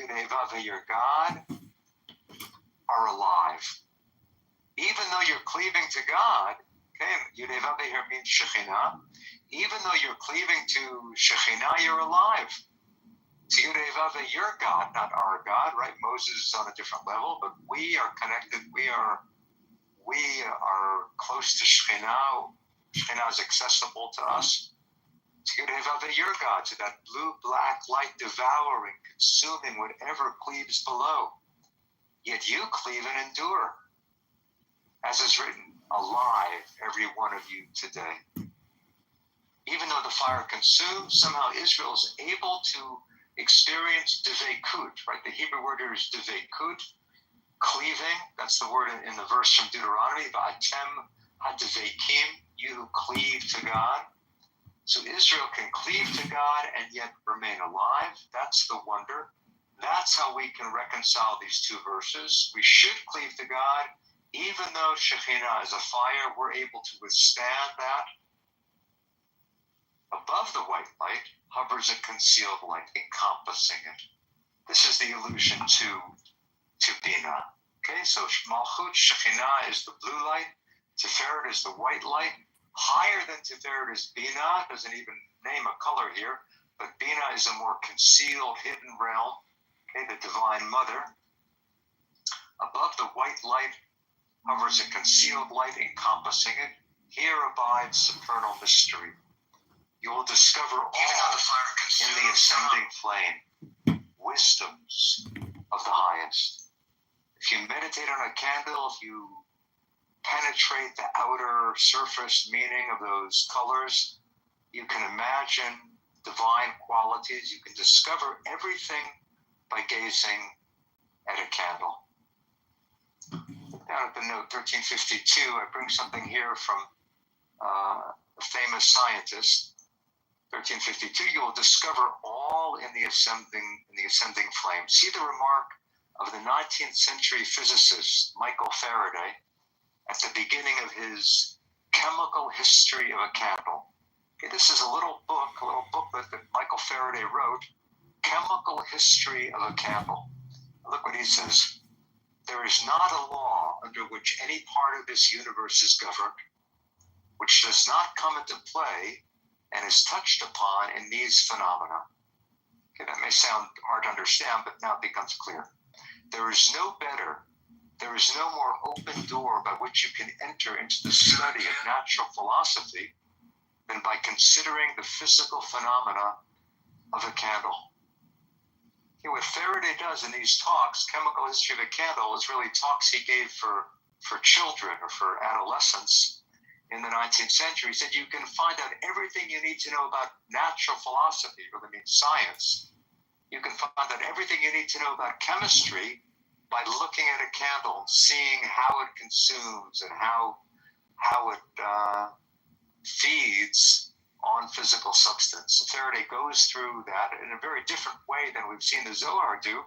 Yudevave, your God, are alive. Even though you're cleaving to God, okay, Yudevave here means Shekhinah, even though you're cleaving to Shekhinah, you're alive. So Yudevave, your God, not our God, right? Moses is on a different level, but we are connected. We are close to Shekhinah. Shekhinah is accessible to us. So Yudevave, your God, to that blue-black light devouring, consuming whatever cleaves below. Yet you cleave and endure. As is written, alive, every one of you today. Even though the fire consumes, somehow Israel is able to experience devekut, right? The Hebrew word here is devekut, cleaving. That's the word in the verse from Deuteronomy, va'atem hadevekim, you who cleave to God. So Israel can cleave to God and yet remain alive. That's the wonder. That's how we can reconcile these two verses. We should cleave to God. Even though Shekhinah is a fire, we're able to withstand that. Above the white light hovers a concealed light, encompassing it. This is the allusion to Bina. Okay, so Malchut, Shekhinah is the blue light, Tiferet is the white light. Higher than Tiferet is Bina, doesn't even name a color here, but Bina is a more concealed, hidden realm, okay, the Divine Mother. Above the white light hovers a concealed light encompassing it. Here abides supernal mystery. You will discover all in the ascending flame, wisdoms of the highest. If you meditate on a candle, if you penetrate the outer surface meaning of those colors, you can imagine divine qualities. You can discover everything by gazing at a candle. Down at the note 1352, I bring something here from a famous scientist. 1352, you will discover all in the ascending flame. See the remark of the 19th century physicist Michael Faraday at the beginning of his Chemical History of a Candle. Okay, this is a little booklet that Michael Faraday wrote, Chemical History of a Candle. Look what he says. There is not a law under which any part of this universe is governed, which does not come into play and is touched upon in these phenomena. Okay, that may sound hard to understand, but now it becomes clear. There is no more open door by which you can enter into the study of natural philosophy than by considering the physical phenomena of a candle. Okay, what Faraday does in these talks, Chemical History of a Candle, is really talks he gave for children or for adolescents in the 19th century. He said you can find out everything you need to know about natural philosophy, really means science. You can find out everything you need to know about chemistry by looking at a candle, seeing how it consumes and how it feeds on physical substance. Faraday goes through that in a very different way than we've seen the Zohar do.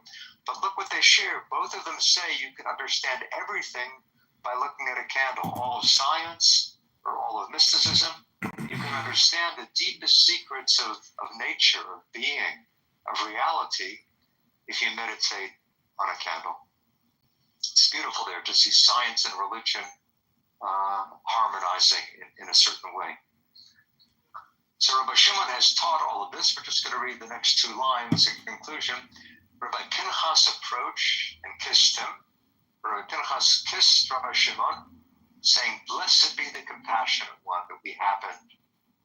But look what they share. Both of them say you can understand everything by looking at a candle. All of science or all of mysticism. You can understand the deepest secrets of nature, of being, of reality, if you meditate on a candle. It's beautiful there to see science and religion harmonizing in a certain way. So Rabbi Shimon has taught all of this. We're just going to read the next two lines in conclusion. Rabbi Pinchas approached and kissed him. Rabbi Pinchas kissed Rabbi Shimon, saying, "Blessed be the compassionate one that we happened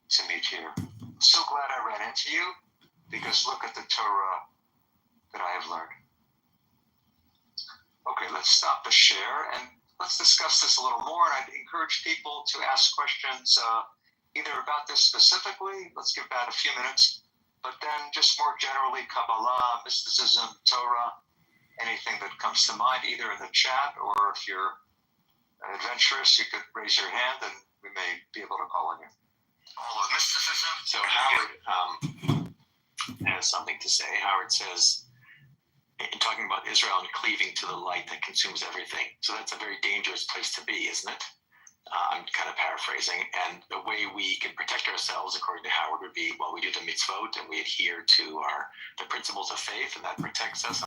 to meet here. I'm so glad I ran into you, because look at the Torah that I have learned." Okay, let's stop the share and let's discuss this a little more. And I'd encourage people to ask questions either about this specifically, let's give that a few minutes, but then just more generally, Kabbalah, mysticism, Torah, anything that comes to mind, either in the chat or if you're adventurous, you could raise your hand and we may be able to call on you. All of mysticism. So Howard has something to say. Howard says, in talking about Israel and cleaving to the light that consumes everything. So that's a very dangerous place to be, isn't it? I'm kind of paraphrasing. And the way we can protect ourselves, according to Howard, would be, well, we do the mitzvot and we adhere to the principles of faith, and that protects us.